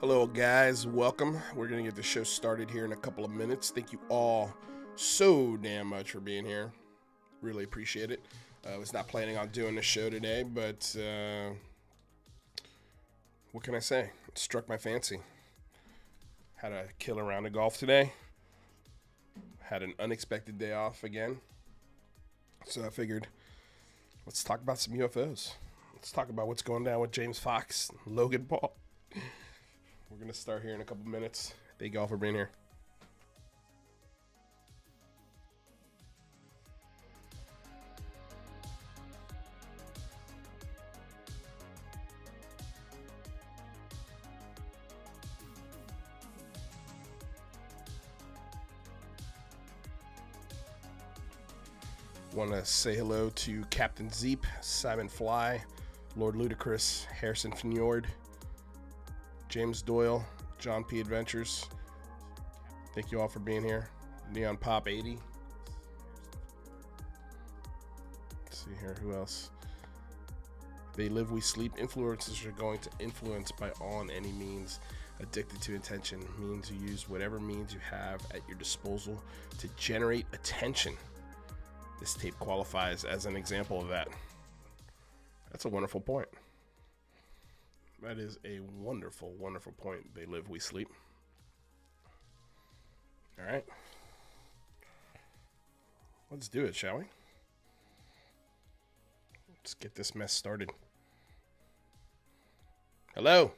Hello, guys. Welcome. We're going to get the show started here in a couple of minutes. Thank you all so damn much for being here. Really appreciate it. I was not planning on doing the show today, but what can I say? It struck my fancy. Had a killer round of golf today. Had an unexpected day off again. So I figured, let's talk about some UFOs. Let's talk about what's going down with James Fox and Logan Paul. We're going to start here in a couple minutes. Thank you all for being here. Want to say hello to Captain Zeep, Simon Fly, Lord Ludacris, Harrison Fjord, James Doyle, John P. Adventures. Thank you all for being here. Neon Pop 80. Let's see here, who else? They Live, We Sleep. Influencers are going to influence by all and any means. Addicted to attention means you use whatever means you have at your disposal to generate attention. This tape qualifies as an example of that. That's a wonderful point. That is a wonderful, wonderful point. They live, we sleep. All right. Let's do it, shall we? Let's get this mess started. Hello.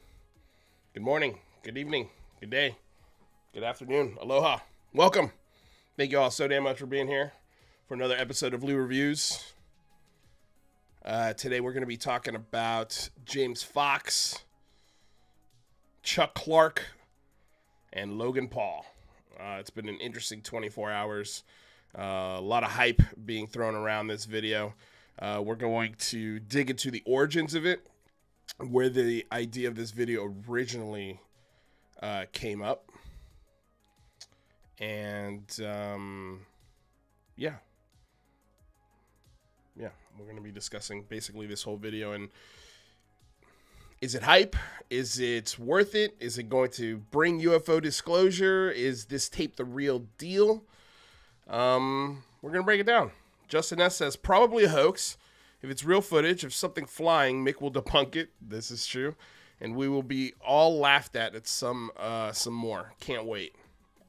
Good morning. Good evening. Good day. Good afternoon. Aloha. Welcome. Thank you all so damn much for being here for another episode of Lou Reviews. Today we're going to be talking about James Fox, Chuck Clark, and Logan Paul. It's been an interesting 24 hours. A lot of hype being thrown around this video. We're going to dig into the origins of it, where the idea of this video originally came up. And, yeah, we're going to be discussing basically this whole video. And is it hype? Is it worth it? Is it going to bring UFO disclosure? Is this tape the real deal? We're going to break it down. Justin S. says, probably a hoax. If it's real footage of something flying, Mick will debunk it. This is true. And we will be all laughed at some more. Can't wait.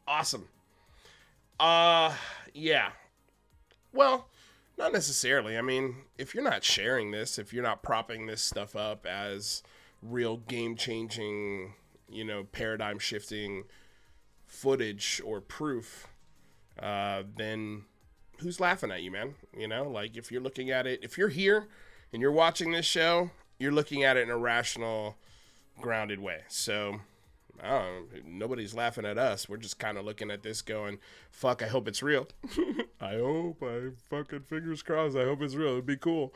Awesome. Yeah. Well, not necessarily. I mean, if you're not sharing this, if you're not propping this stuff up as real game-changing, paradigm-shifting footage or proof, then who's laughing at you, man? If you're looking at it, if you're here and you're watching this show, you're looking at it in a rational, grounded way. So nobody's laughing at us. We're just kind of looking at this going, fuck, I hope it's real. I fucking fingers crossed, I hope it's real. It'd be cool.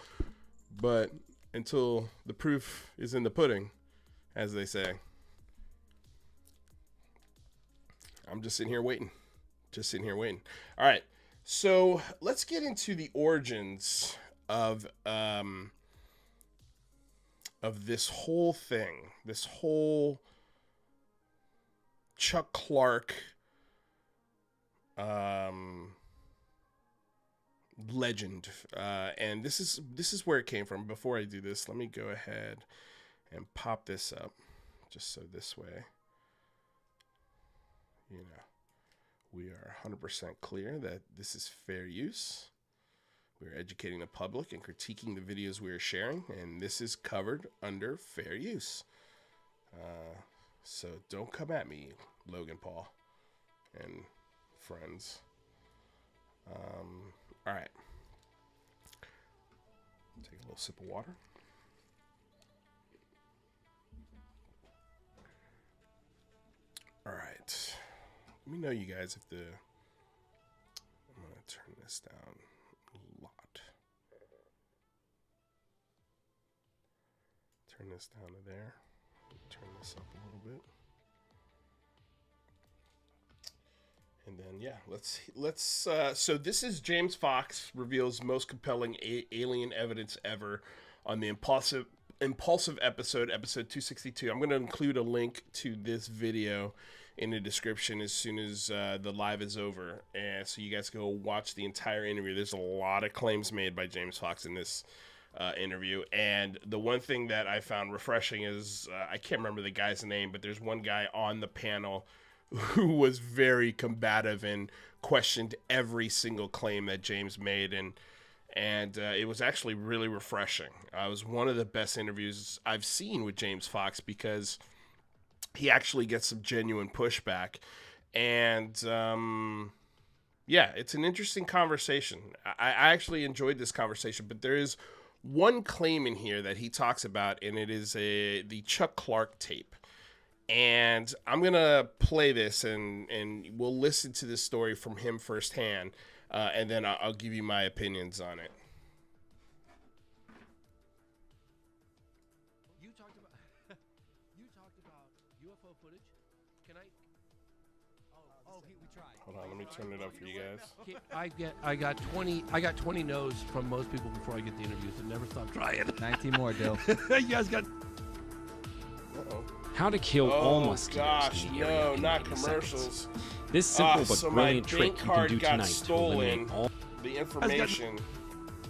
But until the proof is in the pudding, as they say, I'm just sitting here waiting. All right. So let's get into the origins of this whole thing, this whole Chuck Clark legend, and this is where it came from. Before I do this, let me go ahead and pop this up, just so this way, we are 100% clear that this is fair use. We're educating the public and critiquing the videos we are sharing, and this is covered under fair use. So don't come at me, Logan Paul and friends. All right. Take a little sip of water. All right. Let me know, you guys, if I'm going to turn this down a lot. Turn this down to there. Turn this up a little bit. And then, yeah, let's so this is James Fox reveals most compelling alien evidence ever on the impulsive episode 262. I'm going to include a link to this video in the description as soon as the live is over, and so you guys go watch the entire interview. There's a lot of claims made by James Fox in this interview, and the one thing that I found refreshing is I can't remember the guy's name, but there's one guy on the panel who was very combative and questioned every single claim that James made, and it was actually really refreshing. It was one of the best interviews I've seen with James Fox because he actually gets some genuine pushback, and yeah, it's an interesting conversation. I actually enjoyed this conversation, but there is one claim in here that he talks about, and it is the Chuck Clark tape. And I'm going to play this, and we'll listen to this story from him firsthand, and then I'll give you my opinions on it. You talked about UFO footage. Can I? We tried. Hold on, let me turn it up for you guys. I got 20 no's from most people before I get the interviews, and never stop trying. 19 more, Dill. You guys got. Uh-oh. How to kill all mosquitoes Gosh, in the area no, in not 80 commercials. seconds. This simple but So brilliant my trick bank you can card do got tonight to eliminate stolen. all.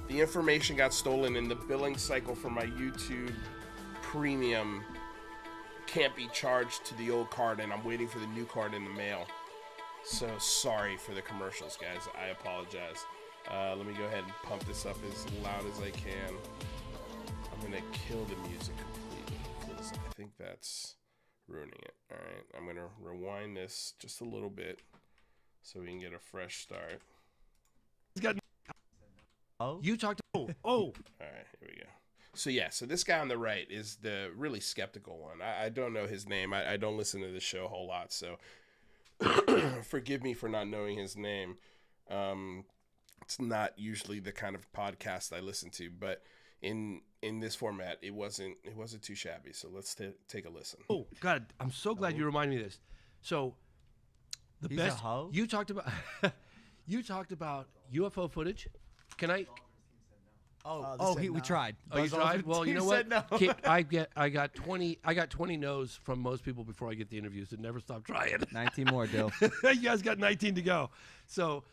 The information got stolen, and the billing cycle for my YouTube Premium can't be charged to the old card, and I'm waiting for the new card in the mail. So sorry for the commercials, guys. I apologize. Let me go ahead and pump this up as loud as I can. I'm gonna kill the music completely because I think that's ruining it. All right, I'm gonna rewind this just a little bit so we can get a fresh start. You talked. Oh. All right, here we go. So yeah, so this guy on the right is the really skeptical one. I don't know his name. I don't listen to this show a whole lot, so forgive me for not knowing his name. It's not usually the kind of podcast I listen to, but in this format, it wasn't too shabby. So let's take a listen. Oh God, I'm so glad you reminded me of this. So He's a hoe? you talked about UFO footage. Can I? We tried. Oh, you Buzz tried? Aldrin Well, you team know what? said no. I got 20 no's from most people before I get the interviews, and never stop trying. 19 more, Dill. You guys got 19 to go. So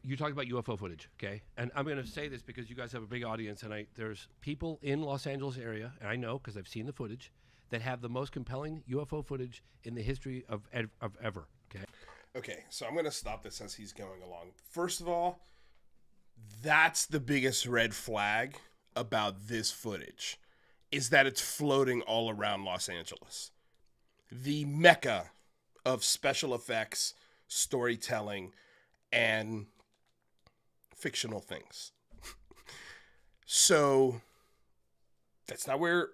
you talked about UFO footage, okay? And I'm going to say this because you guys have a big audience, and there's people in Los Angeles area, and I know because I've seen the footage, that have the most compelling UFO footage in the history of ever, okay? Okay, so I'm going to stop this as he's going along. First of all, that's the biggest red flag about this footage, is that it's floating all around Los Angeles. The mecca of special effects, storytelling, and fictional things. So that's not where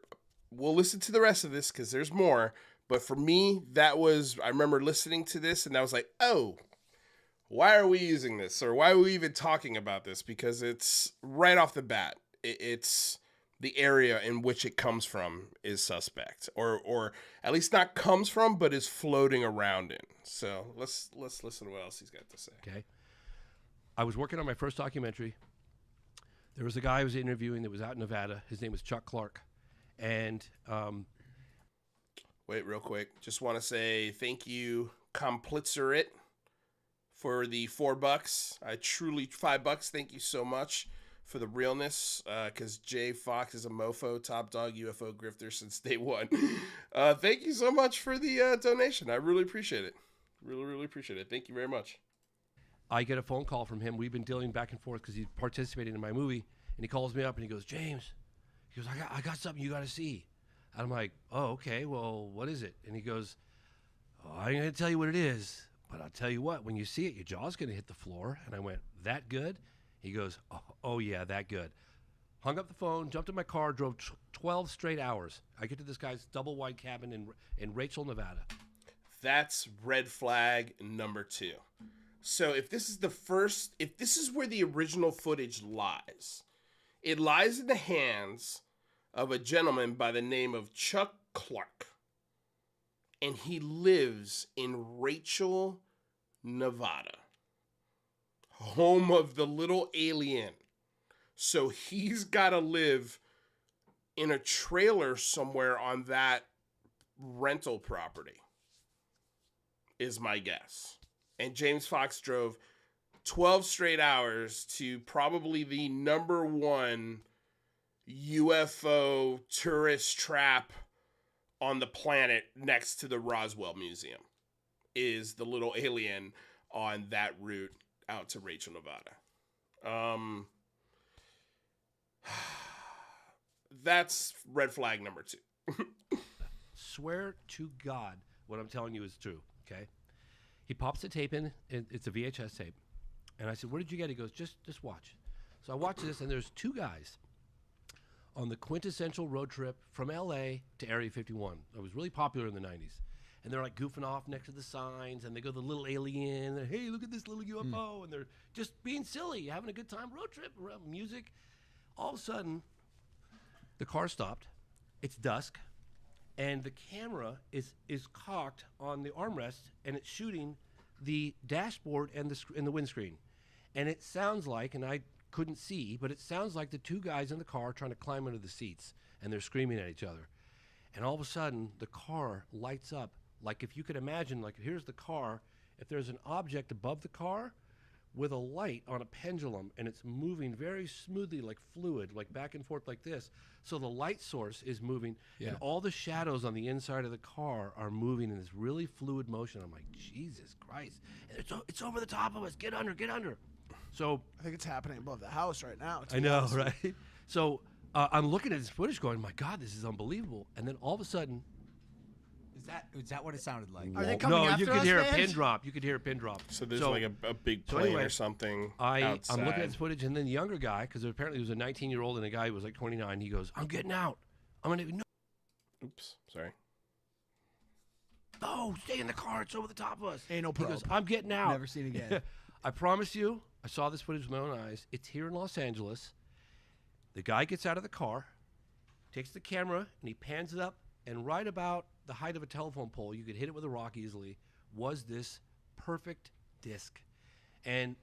we'll listen to the rest of this because there's more. But for me, I remember listening to this and I was like, oh, why are we using this? Or why are we even talking about this? Because it's right off the bat. It's the area in which it comes from is suspect. Or at least not comes from, but is floating around in. So let's listen to what else he's got to say. Okay. I was working on my first documentary. There was a guy I was interviewing that was out in Nevada. His name was Chuck Clark. And wait, real quick. Just want to say thank you, Complitzerit, for the $4. I truly $5. Thank you so much for the realness. Because Jay Fox is a mofo, top dog UFO grifter since day one. Thank you so much for the donation. I really appreciate it. Really, really appreciate it. Thank you very much. I get a phone call from him. We've been dealing back and forth because he's participating in my movie. And he calls me up and he goes, James, he goes, I got something you got to see. And I'm like, oh, okay, well, what is it? And he goes, oh, I ain't going to tell you what it is, but I'll tell you what, when you see it, your jaw's going to hit the floor. And I went, that good? He goes, oh yeah, that good. Hung up the phone, jumped in my car, drove 12 straight hours. I get to this guy's double wide cabin in Rachel, Nevada. That's red flag number 2. So if this is where the original footage lies, it lies in the hands of a gentleman by the name of Chuck Clark. And he lives in Rachel, Nevada, home of the little alien. So he's got to live in a trailer somewhere on that rental property, is my guess. And James Fox drove 12 straight hours to probably the number one UFO tourist trap on the planet next to the Roswell Museum, is the little alien on that route out to Rachel, Nevada. That's red flag number 2. Swear to God, what I'm telling you is true, okay? He pops the tape in, and it's a VHS tape. And I said, where did you get it? He goes, just watch. So I watch this, and there's 2 guys on the quintessential road trip from LA to Area 51. It was really popular in the 90s. And they're like goofing off next to the signs, and they go the little alien, and, hey, look at this little UFO, and they're just being silly, having a good time, road trip, music. All of a sudden, the car stopped. It's dusk, and the camera is cocked on the armrest, and it's shooting the dashboard and the windscreen. And it sounds like, and I couldn't see, but it sounds like the 2 guys in the car trying to climb under the seats, and they're screaming at each other. And all of a sudden, the car lights up. Like if you could imagine, like here's the car, if there's an object above the car with a light on a pendulum, and it's moving very smoothly like fluid, like back and forth like this. So the light source is moving, and all the shadows on the inside of the car are moving in this really fluid motion. I'm like, Jesus Christ. And it's over the top of us. Get under, get under. So I think it's happening above the house right now. I know, right? So I'm looking at this footage going, my God, this is unbelievable. And then all of a sudden, Is that what it sounded like? Are they coming after you could us, hear man? a pin drop. You could hear a pin drop. So there's like a big plane anyway, or something I'm outside. looking at this footage, and then the younger guy, because apparently he was a 19-year-old and a guy who was like 29, he goes, I'm getting out. I'm going to, no, Oops, sorry. stay in the car. It's over the top of us. Ain't no He probe. goes, I'm getting out. Never seen again. I promise you, I saw this footage with my own eyes. It's here in Los Angeles. The guy gets out of the car, takes the camera, and he pans it up, and right about the height of a telephone pole, you could hit it with a rock easily, was this perfect disc. And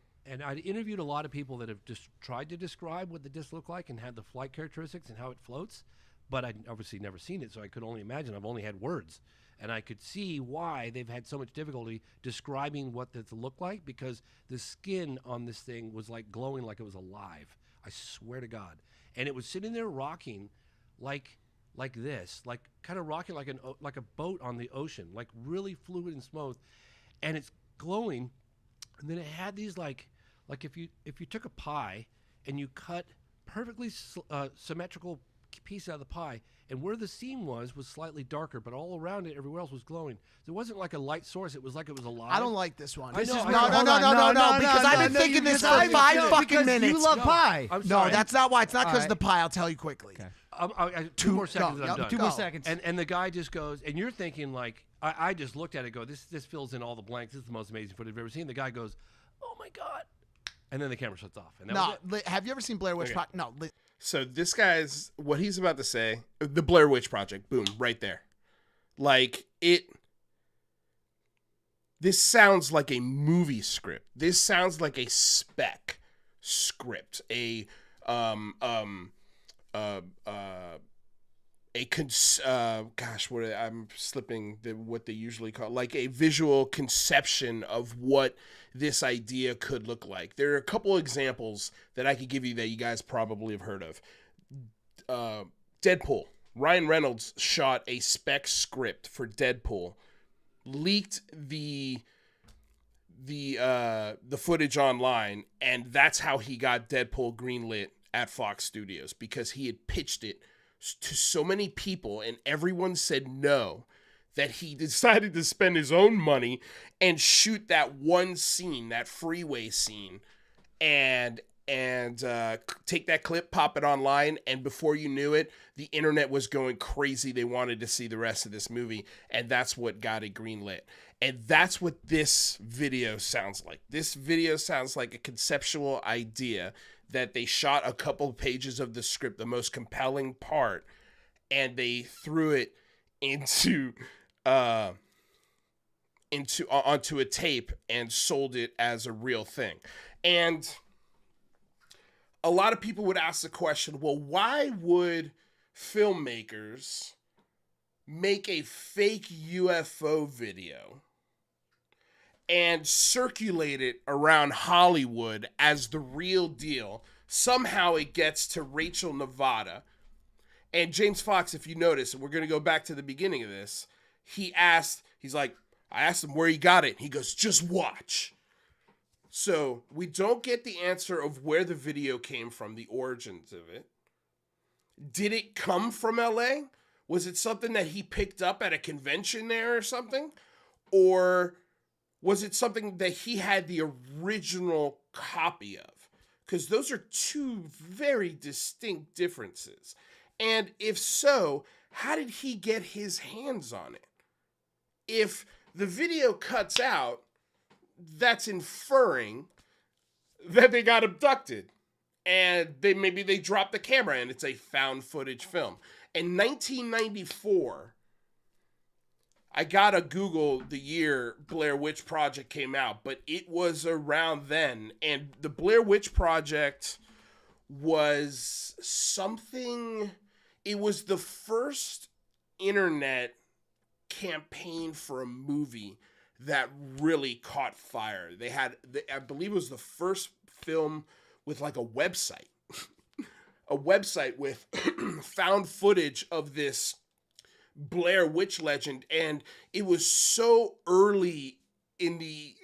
I'd interviewed a lot of people that have just tried to describe what the disc looked like and had the flight characteristics and how it floats, but I'd obviously never seen it, so I could only imagine. I've only had words. And I could see why they've had so much difficulty describing what this looked like, because the skin on this thing was like glowing like it was alive. I swear to God. And it was sitting there rocking like this, like kind of rocking like a boat on the ocean, like really fluid and smooth. And it's glowing. And then it had these like if you took a pie and you cut perfectly symmetrical piece out of the pie, and where the seam was slightly darker, but all around it, everywhere else was glowing. There wasn't like a light source. It was like it was alive. I don't like this one. I This know, is I no, know. no, no, no, no, because I've been thinking this for 5 fucking minutes. You love pie. I'm No, sorry. that's not why. It's not because All of the pie. I'll tell you quickly. Okay. 2 more seconds and go. I'm Yep, done. 2 more seconds. And the guy just goes, and you're thinking like, I just looked at it and go, this fills in all the blanks. This is the most amazing footage I've ever seen. The guy goes, oh my God. And then the camera shuts off. And that was it. Have you ever seen Blair Witch Project? No. So this guy's, what he's about to say, the Blair Witch Project, boom, right there. Like, this sounds like a movie script. This sounds like a spec script. I'm slipping what they usually call, like a visual conception of what this idea could look like. There are a couple examples that I could give you that you guys probably have heard of. Deadpool. Ryan Reynolds shot a spec script for Deadpool, leaked the footage online, and that's how he got Deadpool greenlit at Fox Studios, because he had pitched it to so many people and everyone said no, that he decided to spend his own money and shoot that one scene, that freeway scene, and take that clip, pop it online, and before you knew it, the internet was going crazy. They wanted to see the rest of this movie, and that's what got it greenlit. And that's what this video sounds like. This video sounds like a conceptual idea that they shot a couple of pages of the script, the most compelling part, and they threw it onto a tape and sold it as a real thing. And a lot of people would ask the question, well, why would filmmakers make a fake UFO video and circulate it around Hollywood as the real deal. Somehow it gets to Rachel, Nevada. And James Fox, if you notice, and we're going to go back to the beginning of this, I asked him where he got it. He goes, just watch. So we don't get the answer of where the video came from, the origins of it. Did it come from LA? Was it something that he picked up at a convention there or something? Or was it something that he had the original copy of? Because those are two very distinct differences. And if so, how did he get his hands on it? If the video cuts out, that's inferring that they got abducted. And maybe they dropped the camera and it's a found footage film. In 1994, I gotta Google the year Blair Witch Project came out, but it was around then. And the Blair Witch Project was something, it was the first internet campaign for a movie that really caught fire. I believe it was the first film with like a website. A website with found footage of this Blair Witch legend, and it was so early in the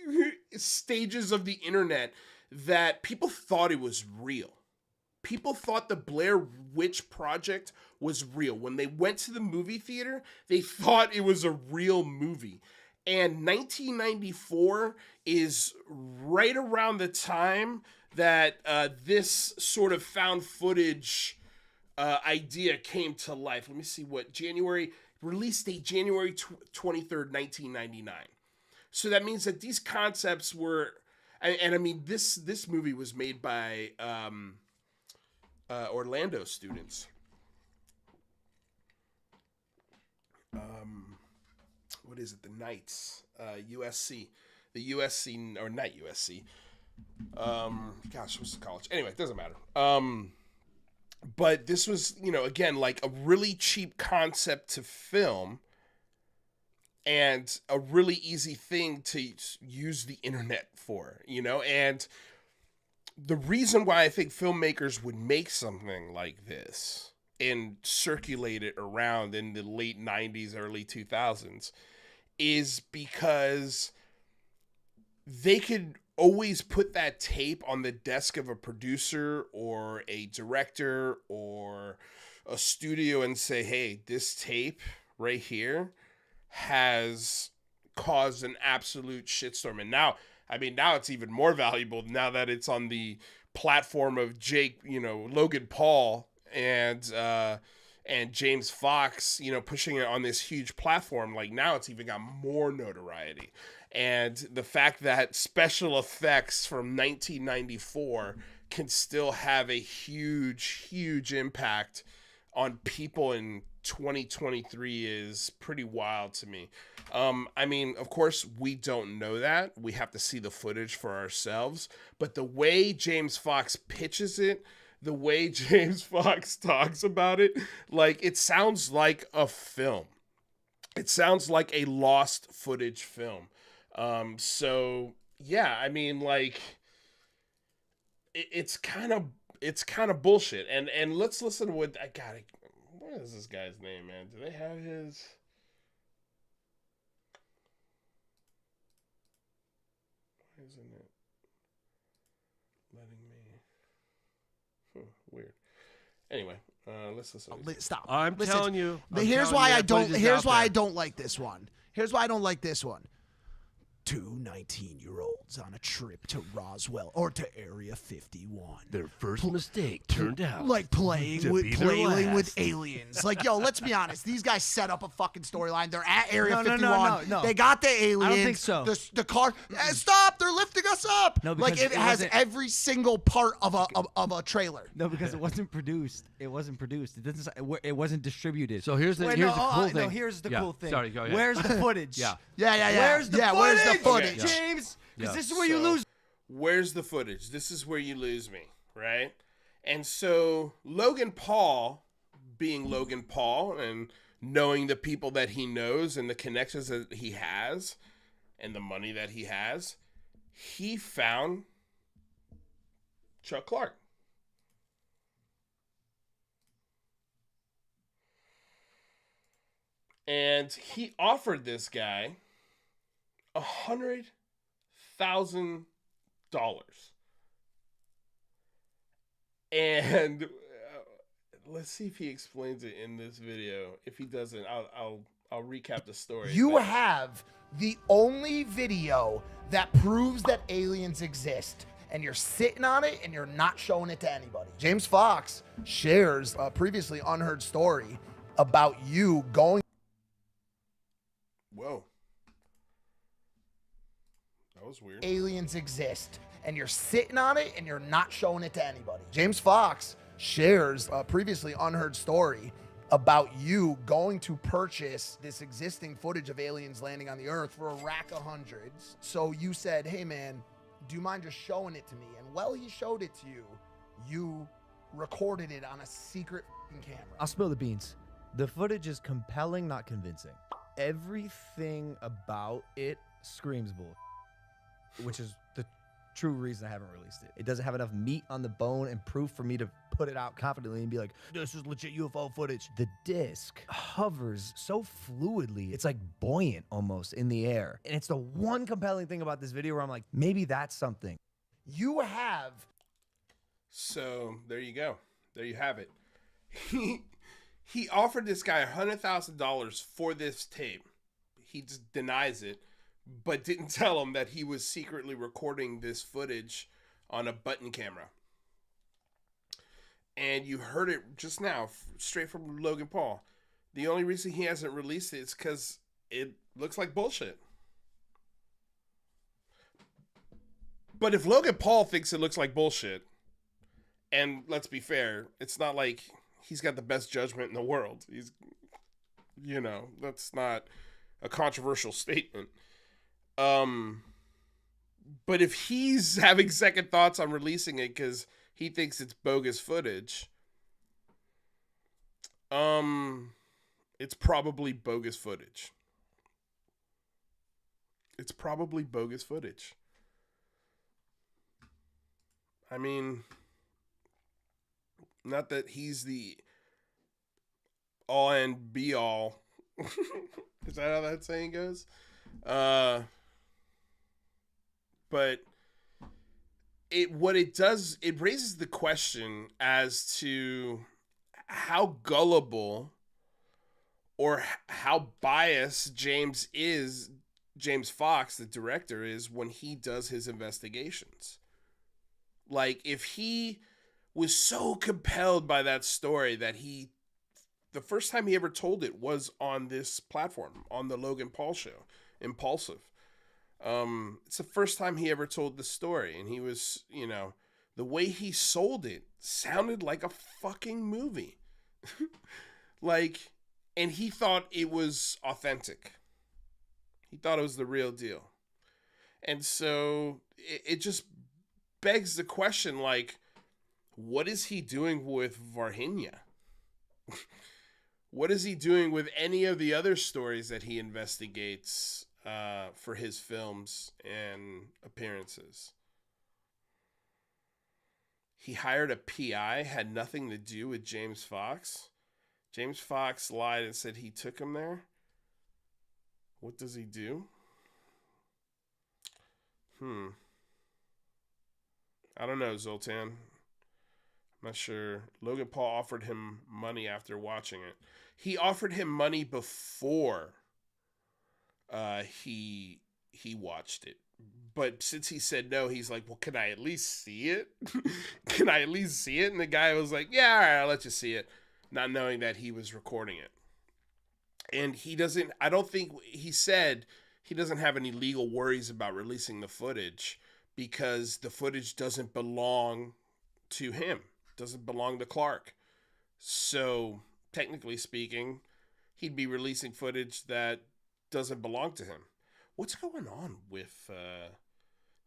stages of the internet that people thought it was real. People thought the Blair Witch Project was real. When they went to the movie theater, they thought it was a real movie. And 1994 is right around the time that this sort of found footage idea came to life. Let me see what release date, January 23rd, 1999. So that means that these concepts were, and I mean, this movie was made by Orlando students. What is it? The Knights, USC, the USC, or not USC. What's the college? Anyway, it doesn't matter. But this was, again, like a really cheap concept to film and a really easy thing to use the internet for, and the reason why I think filmmakers would make something like this and circulate it around in the late 90s, early 2000s is because they could always put that tape on the desk of a producer or a director or a studio and say, hey, this tape right here has caused an absolute shitstorm. And now it's even more valuable now that it's on the platform of Logan Paul and James Fox, pushing it on this huge platform. Like now it's even got more notoriety. And the fact that special effects from 1994 can still have a huge, huge impact on people in 2023 is pretty wild to me. I mean, of course, we don't know that. We have to see the footage for ourselves. But the way James Fox pitches it, the way James Fox talks about it, like, it sounds like a film. It sounds like a lost footage film. So yeah, I mean, like, it's kind of bullshit. And let's listen to what what is this guy's name, man? Do they have his? Why isn't it letting me? Weird. Anyway, let's listen. Stop. Listen, telling you. Here's why I don't. Here's why I don't like this one. Here's why I don't like this one. Two 19-year-olds on a trip to Roswell or to Area 51. Their first mistake turned out like playing to be with aliens. Like, yo, let's be honest. These guys set up a fucking storyline. They're at Area 51. No. They got the aliens. I don't think so. The car. Stop! They're lifting us up. No, like because it has every single part of a trailer. No, because it wasn't produced. It wasn't produced. It wasn't distributed. So here's the cool thing. No, here's the cool thing. Sorry, go ahead. Where's the footage? Yeah. Where's the footage? Where's the footage? James? Because this is where So, you lose. Where's the footage? This is where you lose me, right? And so Logan Paul being Logan Paul and knowing the people that he knows and the connections that he has and the money that he has, he found Chuck Clark. And he offered this guy $100,000. And let's see if he explains it in this video. If he doesn't, I'll recap the story. You have the only video that proves that aliens exist, and you're sitting on it and you're not showing it to anybody. James Fox shares a previously unheard story about you going. Whoa. That was weird. Aliens exist, and you're sitting on it and you're not showing it to anybody. James Fox shares a previously unheard story about you going to purchase this existing footage of aliens landing on the earth for a rack of hundreds. So you said, hey man, do you mind just showing it to me? And while he showed it to you, you recorded it on a secret camera. I'll spill the beans. The footage is compelling, not convincing. Everything about it screams bull, which is the true reason I haven't released it. It doesn't have enough meat on the bone and proof for me to put it out confidently and be like, this is legit UFO footage. The disc hovers so fluidly. It's like buoyant almost in the air. And it's the one compelling thing about this video where I'm like, maybe that's something. You have. So there you go. There you have it. He offered this guy $100,000 for this tape. He just denies it, but didn't tell him that he was secretly recording this footage on a button camera. And you heard it just now, straight from Logan Paul. The only reason he hasn't released it is because it looks like bullshit. But if Logan Paul thinks it looks like bullshit, and let's be fair, it's not like he's got the best judgment in the world. He's, you know, that's not a controversial statement. But if he's having second thoughts on releasing it because he thinks it's bogus footage, it's probably bogus footage. It's probably bogus footage. I mean, not that he's the all and be all. Is that how that saying goes? But what it does, it raises the question as to how gullible or how biased James Fox, the director, is when he does his investigations. Like, if he was so compelled by that story that the first time he ever told it was on this platform, on the Logan Paul show, Impulsive. It's the first time he ever told the story, and he was, you know, the way he sold it sounded like a fucking movie. Like, and he thought it was authentic. He thought it was the real deal. And so it just begs the question, like, what is he doing with Varhinya? What is he doing with any of the other stories that he investigates for his films and appearances? He hired a PI, had nothing to do with James Fox. James Fox lied and said he took him there. What does he do? I don't know, Zoltan. I'm not sure. Logan Paul offered him money after watching it. He offered him money before he watched it. But since he said no, he's like, well, can I at least see it? Can I at least see it? And the guy was like, yeah, all right, I'll let you see it. Not knowing that he was recording it. And he doesn't, I don't think, he said he doesn't have any legal worries about releasing the footage because the footage doesn't belong to him. Doesn't belong to Clark. So, technically speaking, he'd be releasing footage that doesn't belong to him. What's going on with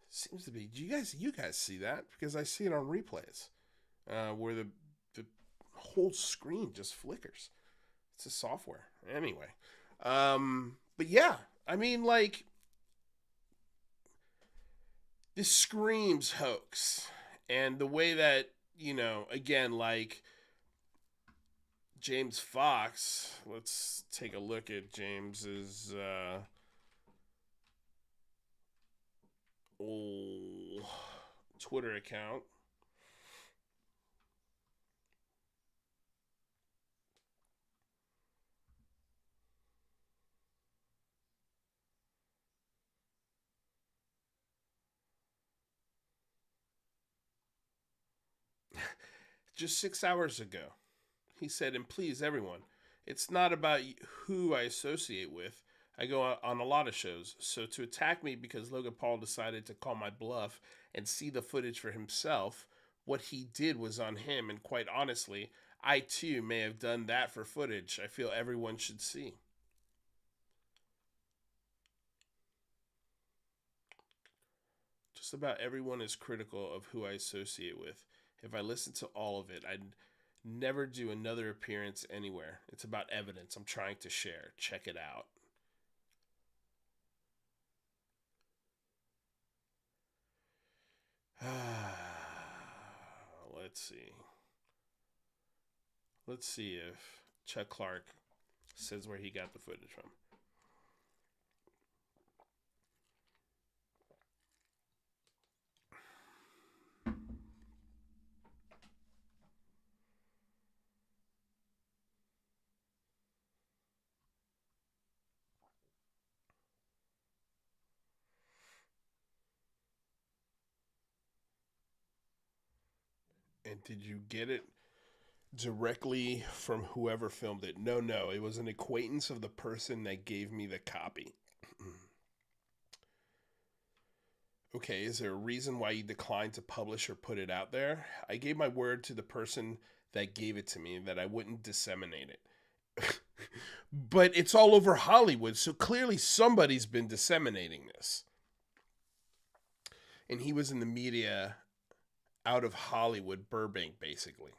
seems to be, do you guys see that? Because I see it on replays where the whole screen just flickers. It's a software. Anyway. But yeah, I mean, like, this screams hoax. And the way that, you know, again, like, James Fox, let's take a look at James's old Twitter account. Just 6 hours ago, he said, and please, everyone, it's not about who I associate with. I go on a lot of shows. So to attack me because Logan Paul decided to call my bluff and see the footage for himself, what he did was on him. And quite honestly, I too may have done that for footage I feel everyone should see. Just about everyone is critical of who I associate with. If I listen to all of it, I'd never do another appearance anywhere. It's about evidence I'm trying to share. Check it out. Let's see. Let's see if Chuck Clark says where he got the footage from. And did you get it directly from whoever filmed it? No, it was an acquaintance of the person that gave me the copy. Okay, is there a reason why you declined to publish or put it out there? I gave my word to the person that gave it to me that I wouldn't disseminate it. But it's all over Hollywood, so clearly somebody's been disseminating this. And he was in the media out of Hollywood, Burbank, basically.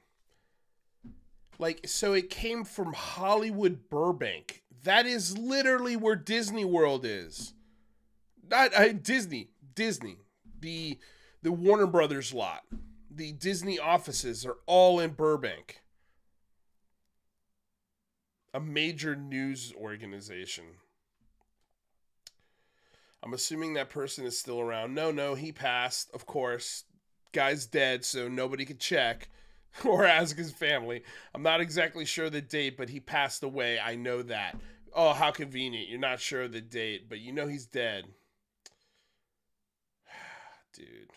Like, so it came from Hollywood, Burbank. That is literally where Disney World is. Not Disney. The Warner Brothers lot. The Disney offices are all in Burbank. A major news organization. I'm assuming that person is still around. No, he passed, of course. Guy's dead, so nobody could check or ask his family. I'm not exactly sure the date, but he passed away. I know that. Oh, how convenient. You're not sure of the date, but you know he's dead. Dude.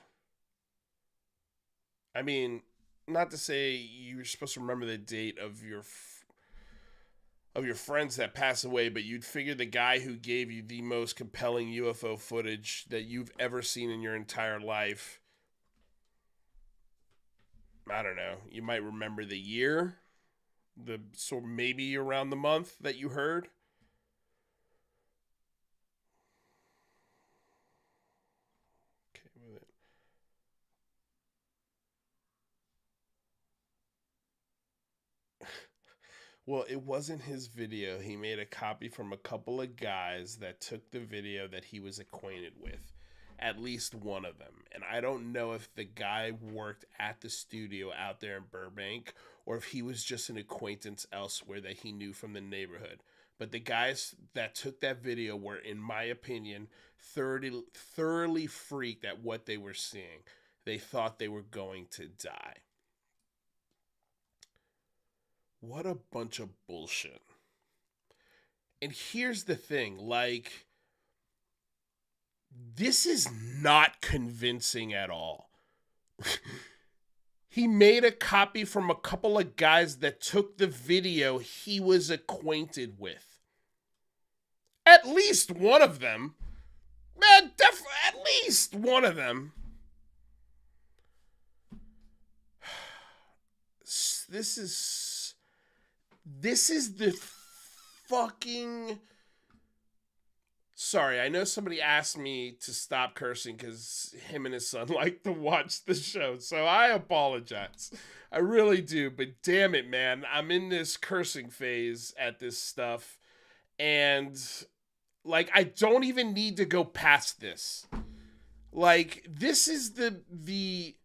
I mean, not to say you're supposed to remember the date of your friends that pass away, but you'd figure the guy who gave you the most compelling UFO footage that you've ever seen in your entire life, I don't know, you might remember the year, so maybe around the month that you heard. Okay with it. Well, it wasn't his video. He made a copy from a couple of guys that took the video that he was acquainted with. At least one of them. And I don't know if the guy worked at the studio out there in Burbank or if he was just an acquaintance elsewhere that he knew from the neighborhood. But the guys that took that video were, in my opinion, thoroughly freaked at what they were seeing. They thought they were going to die. What a bunch of bullshit. And here's the thing, like, this is not convincing at all. He made a copy from a couple of guys that took the video he was acquainted with. At least one of them. Man, at least one of them. This is the fucking Sorry, I know somebody asked me to stop cursing because him and his son like to watch the show. So I apologize. I really do. But damn it, man. I'm in this cursing phase at this stuff. And, like, I don't even need to go past this. Like, this is the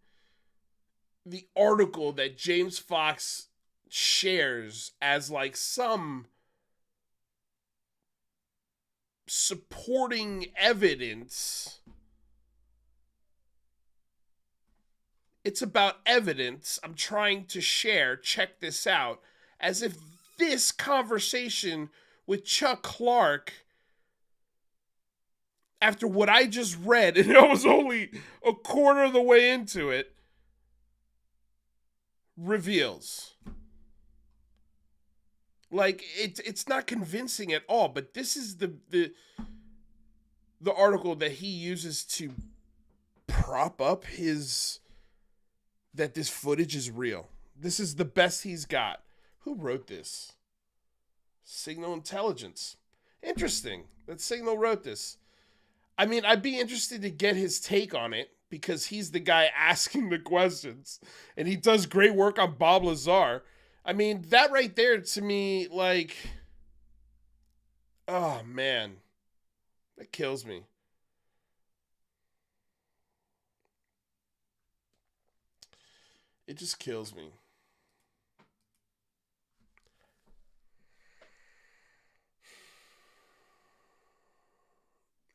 article that James Fox shares as, like, some supporting evidence. It's about evidence I'm trying to share. Check this out. As if this conversation with Chuck Clark, after what I just read, and I was only a quarter of the way into it, reveals. Like, it's not convincing at all, but this is the article that he uses to prop up that this footage is real. This is the best he's got. Who wrote this? Signal Intelligence. Interesting that Signal wrote this. I mean, I'd be interested to get his take on it because he's the guy asking the questions, and he does great work on Bob Lazar. I mean, that right there to me, like, oh man, that kills me. It just kills me.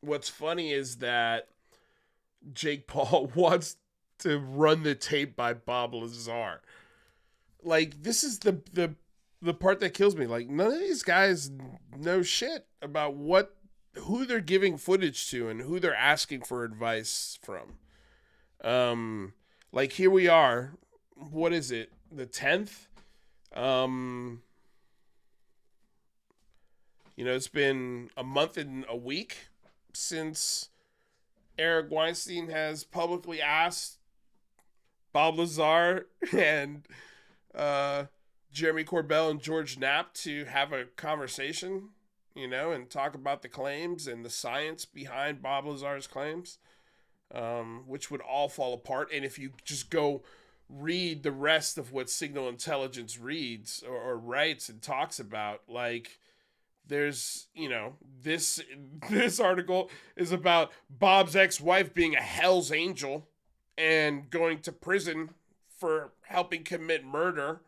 What's funny is that Jake Paul wants to run the tape by Bob Lazar. Like, this is the part that kills me. Like, none of these guys know shit about who they're giving footage to and who they're asking for advice from. Like, here we are. What is it? The 10th? It's been a month and a week since Eric Weinstein has publicly asked Bob Lazar and Jeremy Corbell and George Knapp to have a conversation, and talk about the claims and the science behind Bob Lazar's claims, which would all fall apart. And if you just go read the rest of what Signal Intelligence reads or writes and talks about, like, there's, this article is about Bob's ex-wife being a Hell's Angel and going to prison for helping commit murder.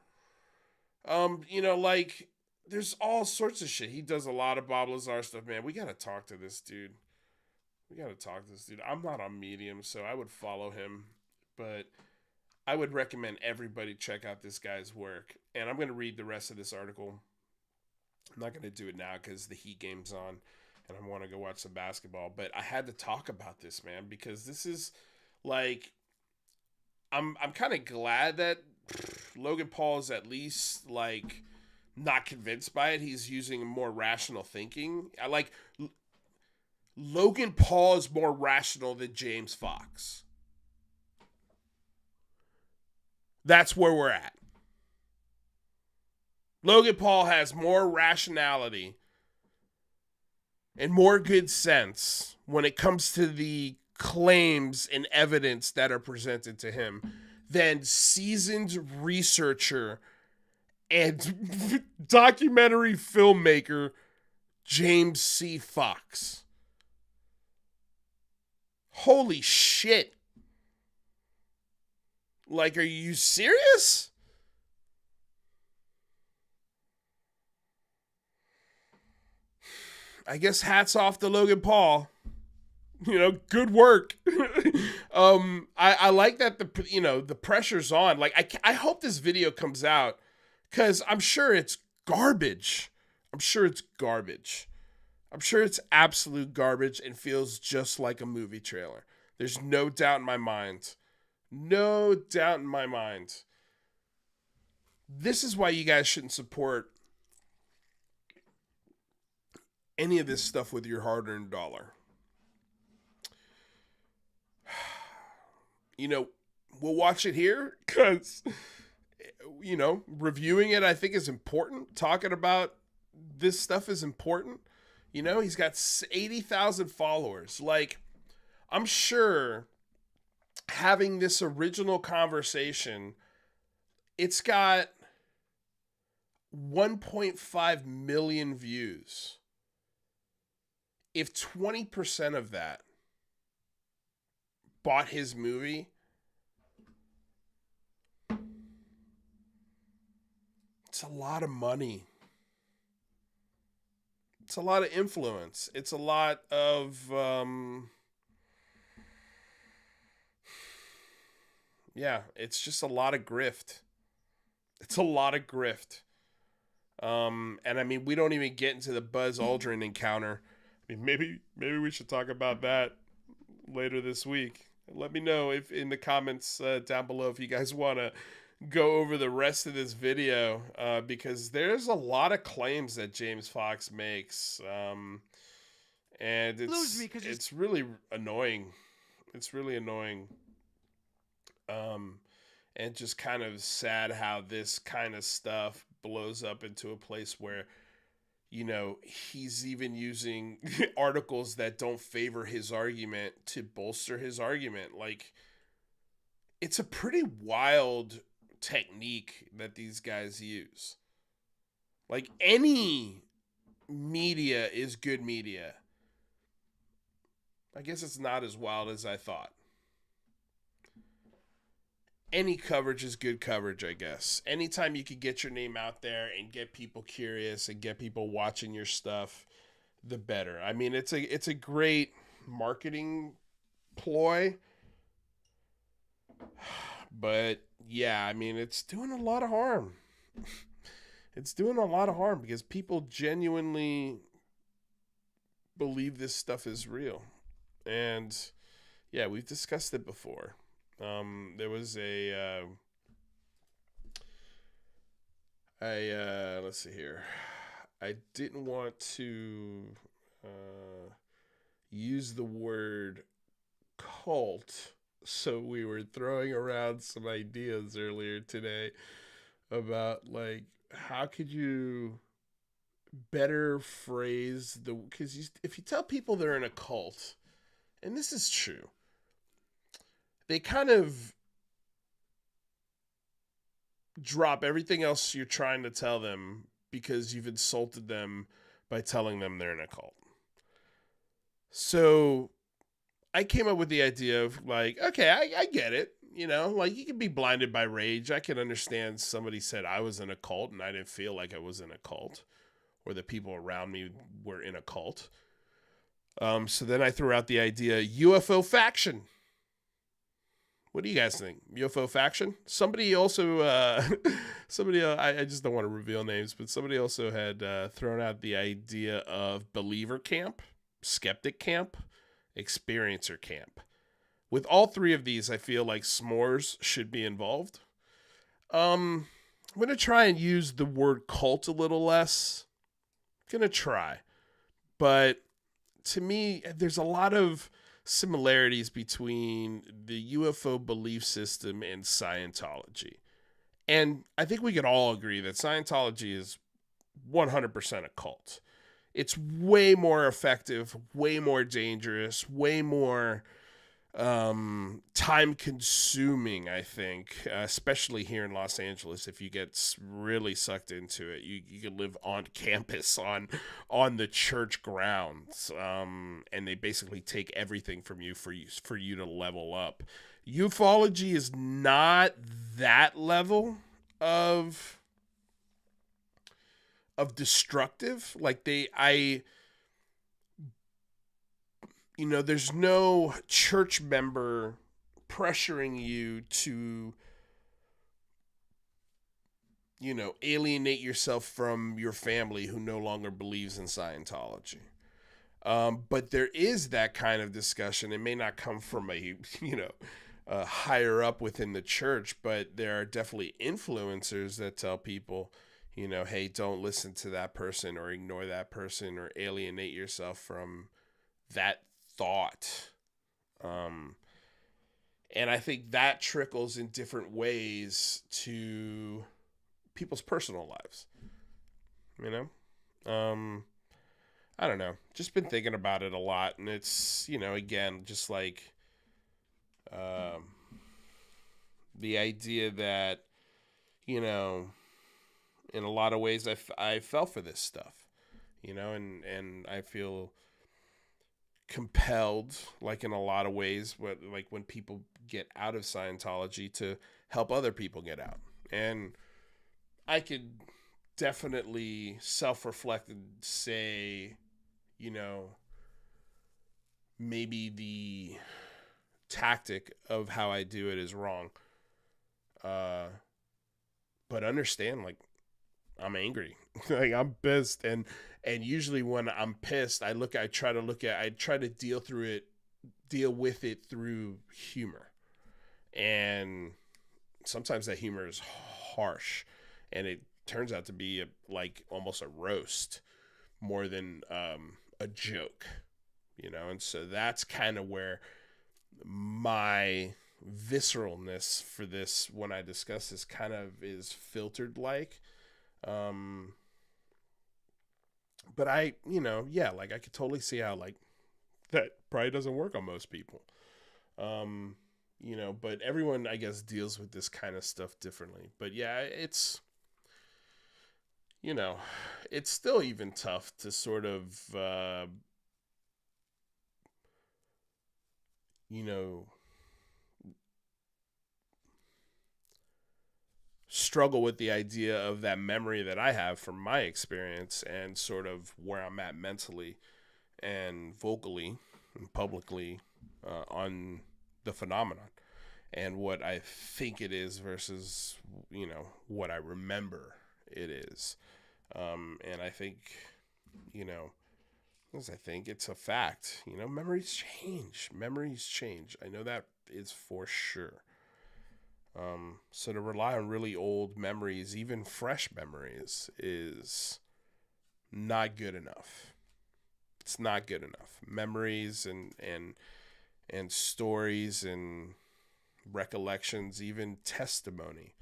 Like, there's all sorts of shit. He does a lot of Bob Lazar stuff, man. We got to talk to this dude. I'm not on Medium, so I would follow him, but I would recommend everybody check out this guy's work. And I'm going to read the rest of this article. I'm not going to do it now because the Heat game's on and I want to go watch some basketball. But I had to talk about this, man, because this is, like, I'm kind of glad that Logan Paul is at least, like, not convinced by it. He's using more rational thinking. Logan Paul is more rational than James Fox. That's where we're at. Logan Paul has more rationality and more good sense when it comes to the claims and evidence that are presented to him than seasoned researcher and documentary filmmaker James C. Fox. Holy shit. Like, are you serious? I guess hats off to Logan Paul. Good work. I like that the pressure's on. Like, I hope this video comes out because I'm sure it's garbage. I'm sure it's absolute garbage and feels just like a movie trailer. There's no doubt in my mind. This is why you guys shouldn't support any of this stuff with your hard-earned dollar. We'll watch it here because, reviewing it I think is important. Talking about this stuff is important. You know, he's got 80,000 followers. Like, I'm sure having this original conversation, it's got 1.5 million views. If 20% of that bought his movie, it's a lot of money. It's a lot of influence. It's a lot of, it's just a lot of grift. It's a lot of grift. And I mean, we don't even get into the Buzz Aldrin encounter. I mean, maybe we should talk about that later this week. Let me know if in the comments down below if you guys want to go over the rest of this video, because there's a lot of claims that James Fox makes, and it's really annoying. It's really annoying, and just kind of sad how this kind of stuff blows up into a place where, you know, he's even using articles that don't favor his argument to bolster his argument. Like, it's a pretty wild technique that these guys use. Like, any media is good media. I guess it's not as wild as I thought. Any coverage is good coverage, I guess. Anytime you can get your name out there and get people curious and get people watching your stuff, the better. I mean, it's a great marketing ploy. But yeah, I mean, it's doing a lot of harm. It's doing a lot of harm because people genuinely believe this stuff is real. And yeah, we've discussed it before. There was let's see here. I didn't want to use the word cult, so we were throwing around some ideas earlier today about, like, how could you better phrase because if you tell people they're in a cult, and this is true, they kind of drop everything else you're trying to tell them because you've insulted them by telling them they're in a cult. So I came up with the idea of, like, okay, I get it. You know, like, you can be blinded by rage. I can understand somebody said I was in a cult and I didn't feel like I was in a cult, or the people around me were in a cult. So then I threw out the idea, UFO faction. What do you guys think? UFO faction? Somebody also, I just don't want to reveal names, but somebody also had thrown out the idea of believer camp, skeptic camp, experiencer camp. With all three of these, I feel like s'mores should be involved. I'm going to try and use the word cult a little less. I'm going to try. But to me, there's a lot of similarities between the UFO belief system and Scientology. And I think we could all agree that Scientology is 100% a cult. It's way more effective, way more dangerous, way more time consuming, I think, especially here in Los Angeles. If you get really sucked into it, you can live on campus on the church grounds, and they basically take everything from you for you to level up. Ufology is not that level of destructive. Like, there's no church member pressuring you to, alienate yourself from your family who no longer believes in Scientology. But there is that kind of discussion. It may not come from a higher up within the church, but there are definitely influencers that tell people, hey, don't listen to that person or ignore that person or alienate yourself from that thought. And I think that trickles in different ways to people's personal lives. I don't know, just been thinking about it a lot, and it's, you know, again, just like the idea that, you know, in a lot of ways I fell for this stuff, you know, and I feel compelled, like in a lot of ways, like when people get out of Scientology, to help other people get out. And I could definitely self-reflect and say, you know, maybe the tactic of how I do it is wrong. But understand, like, I'm angry. Like, I'm pissed. And usually when I'm pissed, I try to deal with it through humor. And sometimes that humor is harsh, and it turns out to be like almost a roast more than a joke, you know? And so that's kind of where my visceralness for this, when I discuss this, kind of is filtered like. But I, you know, yeah, like I could totally see how like that probably doesn't work on most people. You know, but everyone, I guess, deals with this kind of stuff differently. But yeah, it's, you know, it's still even tough to sort of, you know, struggle with the idea of that memory that I have from my experience and sort of where I'm at mentally and vocally and publicly on the phenomenon, and what I think it is versus, you know, what I remember it is. And I think, you know, as I think it's a fact, you know, memories change. I know that is for sure. So to rely on really old memories, even fresh memories, is not good enough. It's not good enough. Memories and stories and recollections, even testimony,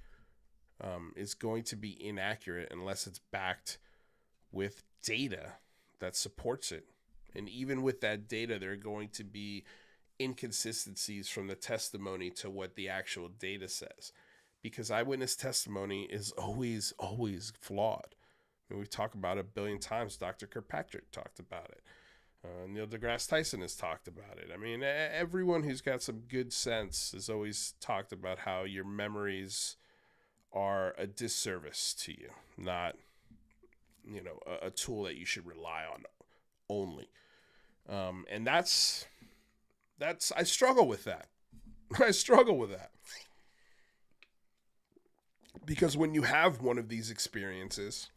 is going to be inaccurate unless it's backed with data that supports it. And even with that data, there are going to be inconsistencies from the testimony to what the actual data says, because eyewitness testimony is always flawed. I mean, we've talked about it a billion times. Dr. Kirkpatrick talked about it. Neil deGrasse Tyson has talked about it. I mean, everyone who's got some good sense has always talked about how your memories are a disservice to you, not, you know, a tool that you should rely on only. And that's I struggle with that. I struggle with that. Because when you have one of these experiences,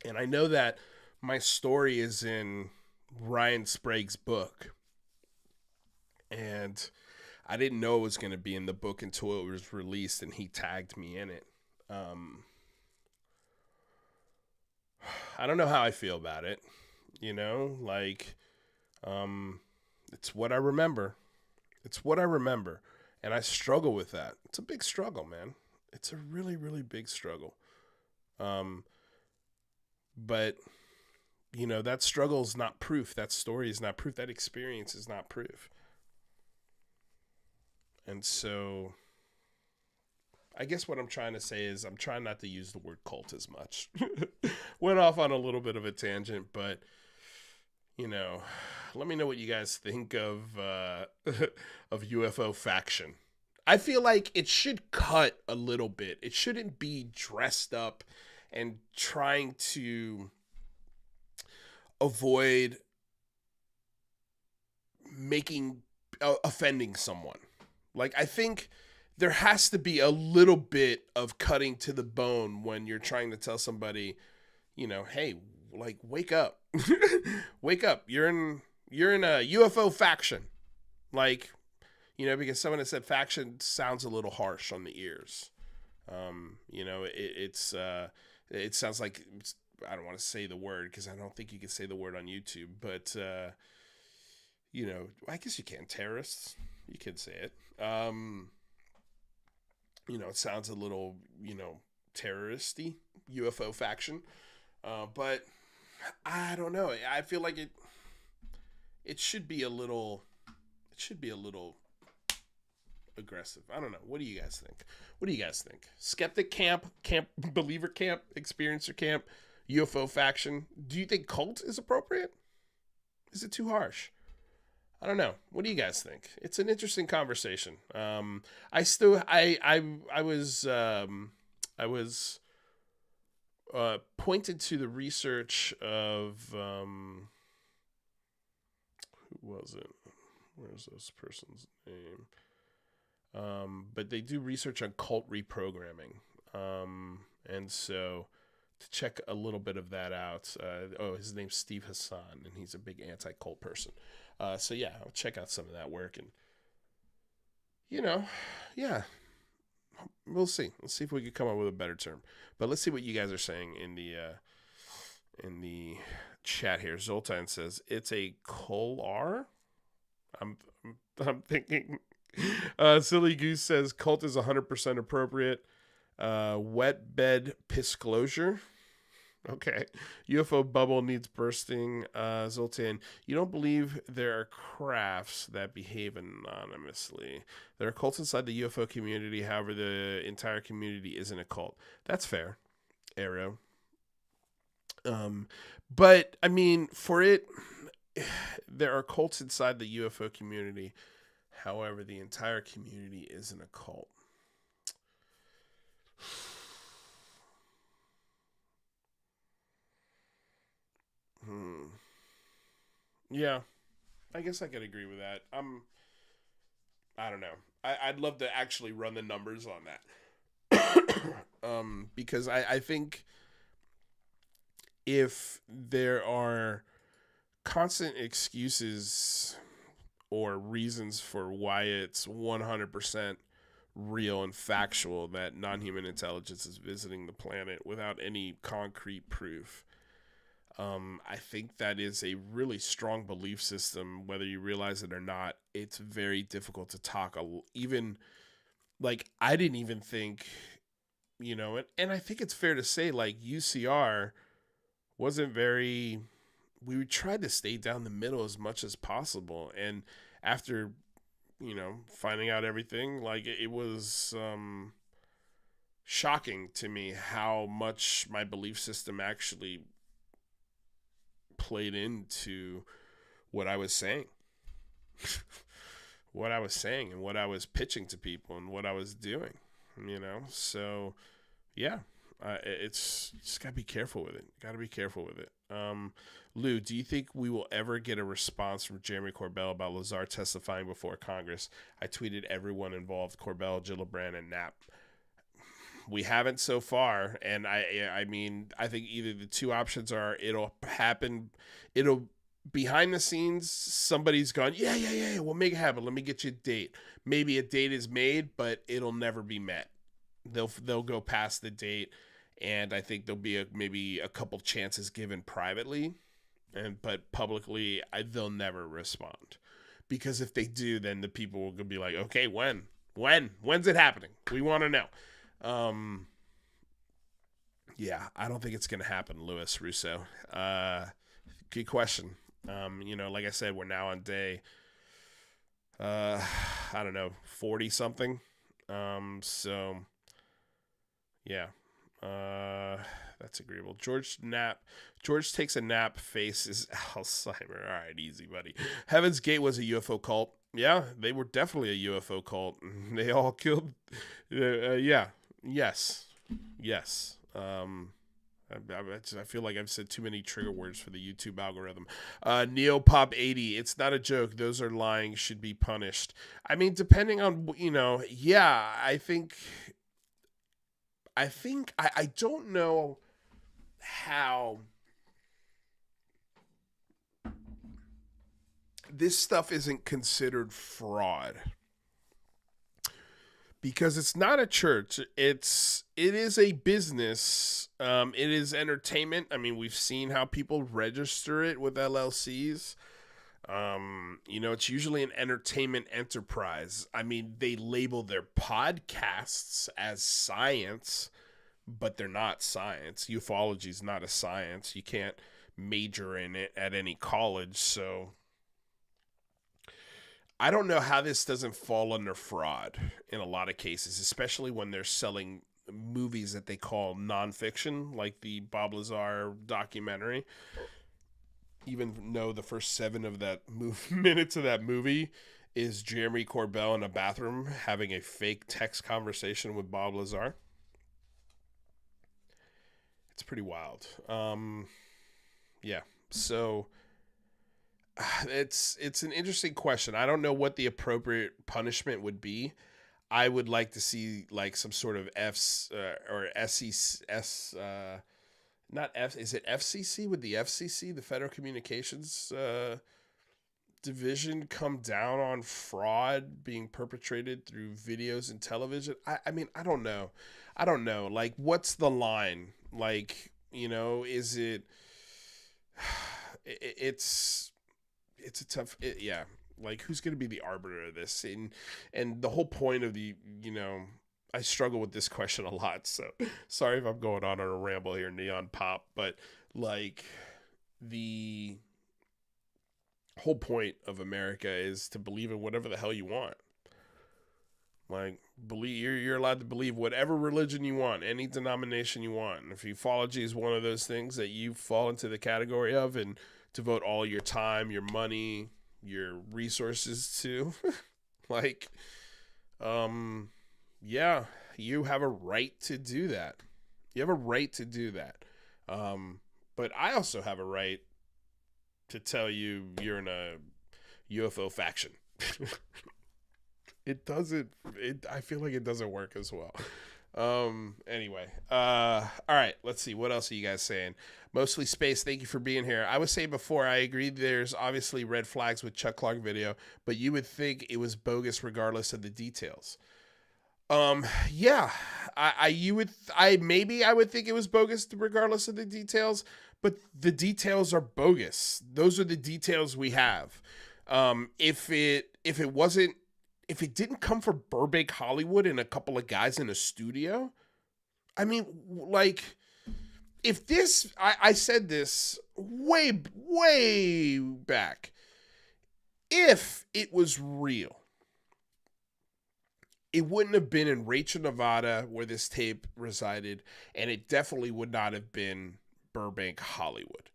and I know that my story is in Ryan Sprague's book, and I didn't know it was going to be in the book until it was released and he tagged me in it. I don't know how I feel about it, you know, like, it's what I remember. And I struggle with that. It's a big struggle, man. It's a really, really big struggle. But, you know, that struggle is not proof. That story is not proof. That experience is not proof. And so I guess what I'm trying to say is I'm trying not to use the word cult as much. Went off on a little bit of a tangent, but, you know, let me know what you guys think of UFO faction. I feel like it should cut a little bit. It shouldn't be dressed up and trying to avoid offending someone. Like, I think there has to be a little bit of cutting to the bone when you're trying to tell somebody, you know, hey, like, wake up. Wake up. You're in a UFO faction. Like, you know, because someone has said faction sounds a little harsh on the ears. You know, it sounds like, I don't want to say the word because I don't think you can say the word on YouTube, but, you know, I guess you can. Terrorists, you can say it. You know, it sounds a little, you know, terroristy, UFO faction. But I don't know. I feel like it should be a little aggressive. I don't know. What do you guys think? Skeptic camp, believer camp, experiencer camp, UFO faction. Do you think cult is appropriate? Is it too harsh? I don't know. What do you guys think? It's an interesting conversation. I was pointed to the research of who was it? Where's this person's name? But they do research on cult reprogramming. And so to check a little bit of that out, his name's Steve Hassan, and he's a big anti-cult person. So yeah, I'll check out some of that work, and yeah, we'll see. Let's see if we can come up with a better term. But let's see what you guys are saying in the chat here. Zoltan says it's a colar. I'm thinking. Silly Goose says cult is 100% appropriate. Wet bed pisclosure. Okay. UFO bubble needs bursting. Zoltan, you don't believe there are crafts that behave anonymously. There are cults inside the UFO community. However, the entire community isn't a cult. That's fair. Arrow. But I mean, there are cults inside the UFO community. However, the entire community isn't a cult. Yeah, I guess I could agree with that. I don't know. I'd love to actually run the numbers on that. Because I think if there are constant excuses or reasons for why it's 100% real and factual that non-human intelligence is visiting the planet without any concrete proof, I think that is a really strong belief system, whether you realize it or not. It's very difficult to talk. Even, like, I didn't even think, and I think it's fair to say, like, UCR wasn't very... We tried to stay down the middle as much as possible. And after, finding out everything, like, it was shocking to me how much my belief system actually played into what I was saying. And what I was pitching to people and what I was doing, So, yeah, it's just got to be careful with it. Lou, do you think we will ever get a response from Jeremy Corbell about Lazar testifying before Congress? I tweeted everyone involved, Corbell, Gillibrand, and Knapp. We haven't so far, and I mean, I think either the two options are it'll happen, behind the scenes, somebody's gone, yeah, we'll make it happen. Let me get you a date. Maybe a date is made, but it'll never be met. They'll go past the date, and I think there'll be maybe a couple chances given privately, but publicly, they'll never respond. Because if they do, then the people will be like, okay, when's it happening? We want to know. Yeah, I don't think it's going to happen, Louis Russo. Good question. Like I said, we're now on day, 40 something. So yeah, that's agreeable. George takes a nap. Face is Alzheimer. All right, easy, buddy. Heaven's Gate was a UFO cult. Yeah, they were definitely a UFO cult. They all killed. Yeah. Yes. I feel like I've said too many trigger words for the YouTube algorithm. Neopop80, it's not a joke. Those are lying, should be punished. I mean, depending on, yeah, I don't know how this stuff isn't considered fraud. Because it's not a church, it is a business. It is entertainment. I mean, we've seen how people register it with LLCs. It's usually an entertainment enterprise. I mean, they label their podcasts as science, but they're not science. Ufology is not a science. You can't major in it at any college. So I don't know how this doesn't fall under fraud in a lot of cases, especially when they're selling movies that they call nonfiction, like the Bob Lazar documentary. Even though the first 7 of that minutes of that movie is Jeremy Corbell in a bathroom having a fake text conversation with Bob Lazar. It's pretty wild. Yeah. So it's an interesting question. I don't know what the appropriate punishment would be. I would like to see like some sort of or SES, not F. Is it FCC? With the FCC, the Federal Communications Division, come down on fraud being perpetrated through videos and television? I mean, I don't know. Like, what's the line? Like, is it? It's a tough. Yeah. Like, who's going to be the arbiter of this? And the whole point of the, I struggle with this question a lot. So sorry if I'm going on a ramble here, Neon Pop, but like the whole point of America is to believe in whatever the hell you want. Like, you're allowed to believe whatever religion you want, any denomination you want. And if ufology is one of those things that you fall into the category of and devote all your time, your money, your resources to, like, yeah, you have a right to do that. You have a right to do that. But I also have a right to tell you you're in a UFO faction. I feel like it doesn't work as well. Anyway, all right, let's see. What else are you guys saying? Mostly Space, thank you for being here. I was saying before, I agree there's obviously red flags with Chuck Clark video, but you would think it was bogus regardless of the details. Yeah, I would think it was bogus regardless of the details, but the details are bogus. Those are the details we have. If it didn't come from Burbank, Hollywood, and a couple of guys in a studio, I mean, like, if this, I said this way back, if it was real, it wouldn't have been in Rachel, Nevada, where this tape resided, and it definitely would not have been Burbank, Hollywood.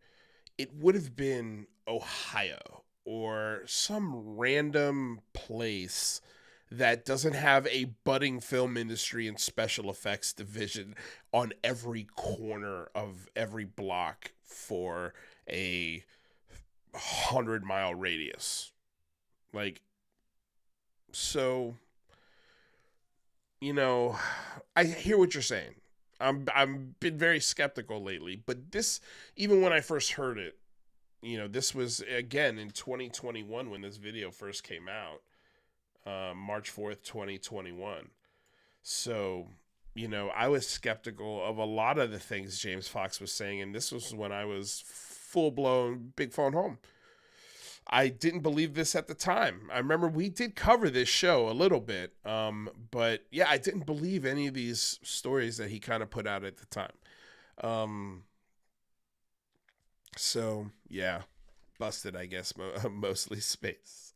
It would have been Ohio or some random place that doesn't have a budding film industry and special effects division on every corner of every block for a 100-mile radius. Like, so, I hear what you're saying. I've been very skeptical lately, but this, even when I first heard it, this was, again, in 2021 when this video first came out, March 4th, 2021. So, I was skeptical of a lot of the things James Fox was saying, and this was when I was full-blown Big Phone Home. I didn't believe this at the time. I remember we did cover this show a little bit, but yeah, I didn't believe any of these stories that he kind of put out at the time. So yeah, busted, I guess, mostly Space.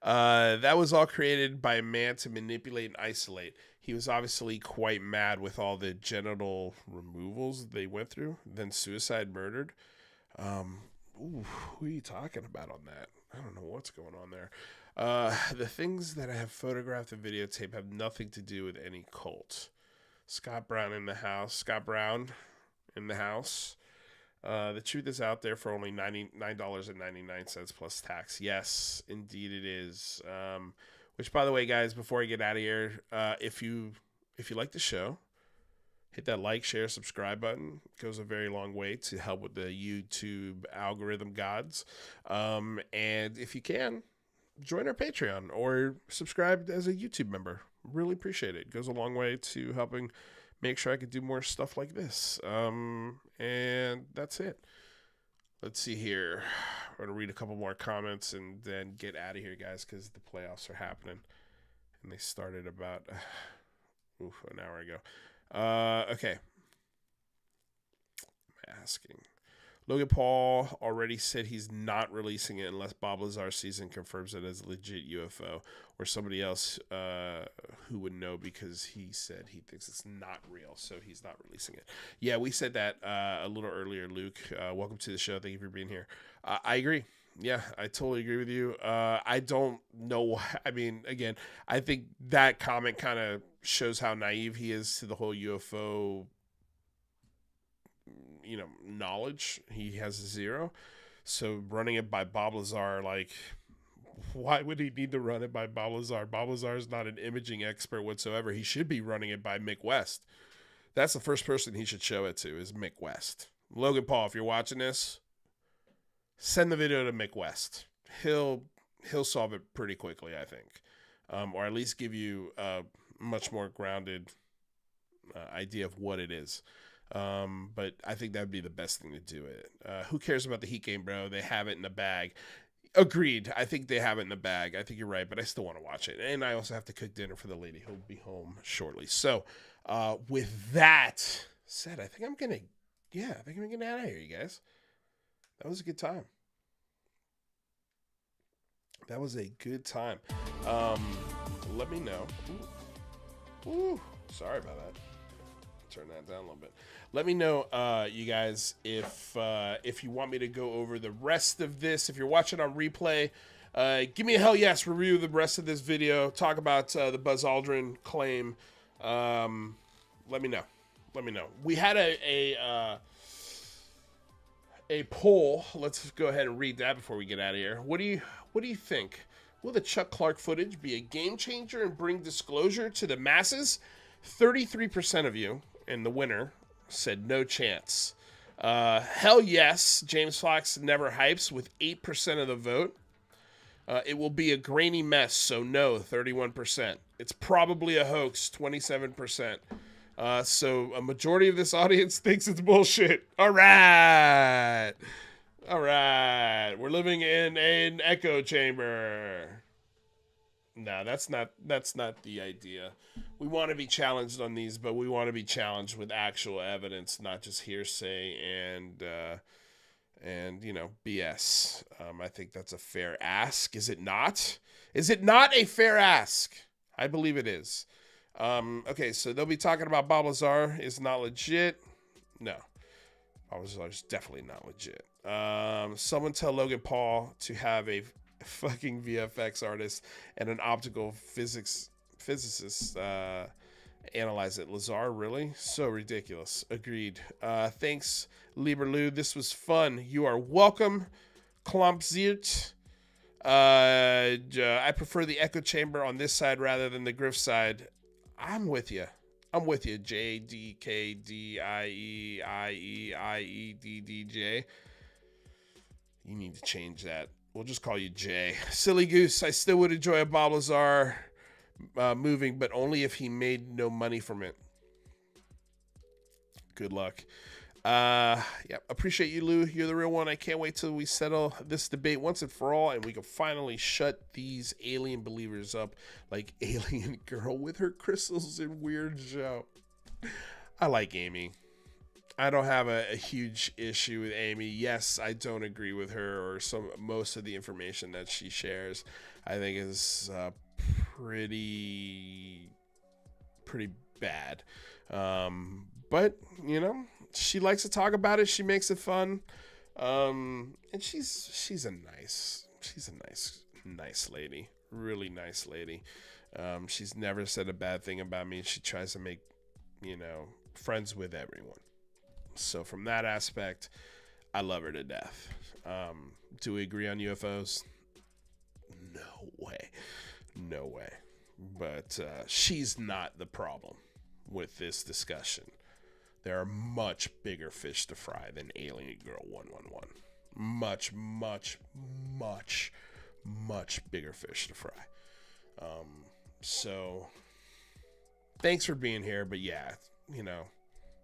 That was all created by a man to manipulate and isolate. He was obviously quite mad with all the genital removals they went through, then suicide murdered. Ooh, who are you talking about on that? I don't know what's going on there. The things that I have photographed and videotape have nothing to do with any cult. Scott Brown in the house. The truth is out there for only $99.99 plus tax. Yes, indeed it is. Which, by the way, guys, before I get out of here, if you like the show, hit that like, share, subscribe button. It goes a very long way to help with the YouTube algorithm gods. And if you can, join our Patreon or subscribe as a YouTube member. Really appreciate it. It goes a long way to helping make sure I could do more stuff like this. And that's it. Let's see here. I'm going to read a couple more comments and then get out of here, guys, because the playoffs are happening. And they started about an hour ago. Okay. I'm asking. Logan Paul already said he's not releasing it unless Bob Lazar sees and confirms it as a legit UFO, or somebody else who would know, because he said he thinks it's not real, so he's not releasing it. Yeah, we said that a little earlier, Luke. Welcome to the show. Thank you for being here. I agree. Yeah, I totally agree with you. I don't know why. I mean, again, I think that comment kind of shows how naive he is to the whole UFO, knowledge. He has zero. So running it by Bob Lazar, like, why would he need to run it by Bob Lazar? Bob Lazar is not an imaging expert whatsoever. He should be running it by Mick West. That's the first person he should show it to, is Mick West. Logan Paul, if you're watching this, send the video to Mick West. He'll solve it pretty quickly, I think, or at least give you a much more grounded idea of what it is. But I think that would be the best thing to do it. Who cares about the Heat game, bro? They have it in the bag. Agreed. I think they have it in the bag. I think you're right, but I still want to watch it. And I also have to cook dinner for the lady who'll be home shortly. So, with that said, I think I'm gonna get out of here, you guys. That was a good time. That was a good time. Let me know. Ooh, sorry about that. Turn that down a little bit. Let me know, you guys, if you want me to go over the rest of this. If you're watching on replay, give me a hell yes. Review the rest of this video. Talk about the Buzz Aldrin claim. Let me know. We had a poll. Let's go ahead and read that before we get out of here. What do you think? Will the Chuck Clark footage be a game changer and bring disclosure to the masses? 33% of you, and the winner, said no chance. Hell yes, James Fox never hypes, with 8% of the vote. It will be a grainy mess, so no, 31%. It's probably a hoax, 27%. So a majority of this audience thinks it's bullshit. All right. We're living in an echo chamber. No, that's not the idea. We want to be challenged on these, but we want to be challenged with actual evidence, not just hearsay and BS. I think that's a fair ask. Is it not? Is it not a fair ask? I believe it is. Okay, so they'll be talking about Bob Lazar is not legit. No, Bob Lazar is definitely not legit. Someone tell Logan Paul to have a fucking VFX artist and an optical physicist analyze it. Lazar, really? So ridiculous. Agreed. Thanks, Lieberloo. This was fun. You are welcome, Klumpziert. I prefer the echo chamber on this side rather than the Griff side. I'm with you. JDKDIEIEIEIEDDJ. You need to change that. We'll just call you Jay. Silly Goose. I still would enjoy a Bob Lazar moving, but only if he made no money from it. Good luck. Appreciate you, Lou. You're the real one. I can't wait till we settle this debate once and for all, and we can finally shut these alien believers up like Alien Girl with her crystals and weird show. I like Amy. I don't have a huge issue with Amy. Yes, I don't agree with her or most of the information that she shares. I think is pretty bad. But she likes to talk about it. She makes it fun. And she's a nice lady. Really nice lady. She's never said a bad thing about me. She tries to make, friends with everyone. So from that aspect, I love her to death. Do we agree on UFOs? No way. But she's not the problem with this discussion. There are much bigger fish to fry than Alien Girl 111. Much bigger fish to fry. So thanks for being here. But yeah,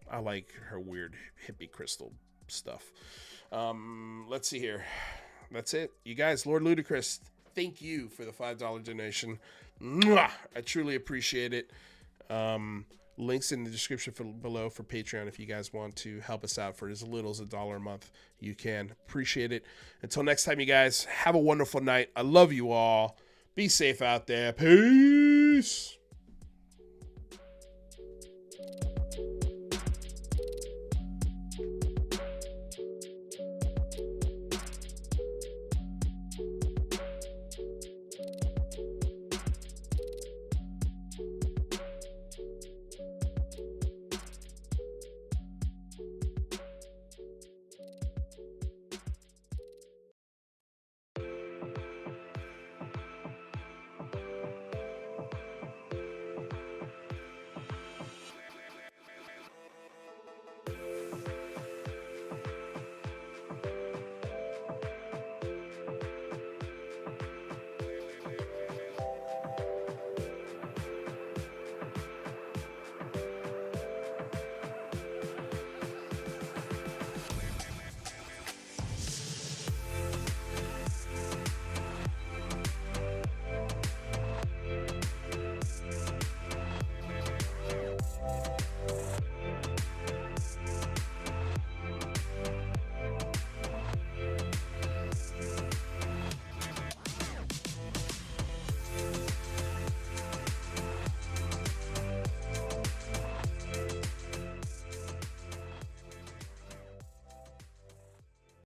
I like her weird hippie crystal stuff. Let's see here. That's it. You guys, Lord Ludacris, thank you for the $5 donation. Mwah! I truly appreciate it. Links in the description below for Patreon if you guys want to help us out for as little as $1 a month. You can. Appreciate it. Until next time, you guys, have a wonderful night. I love you all. Be safe out there. Peace.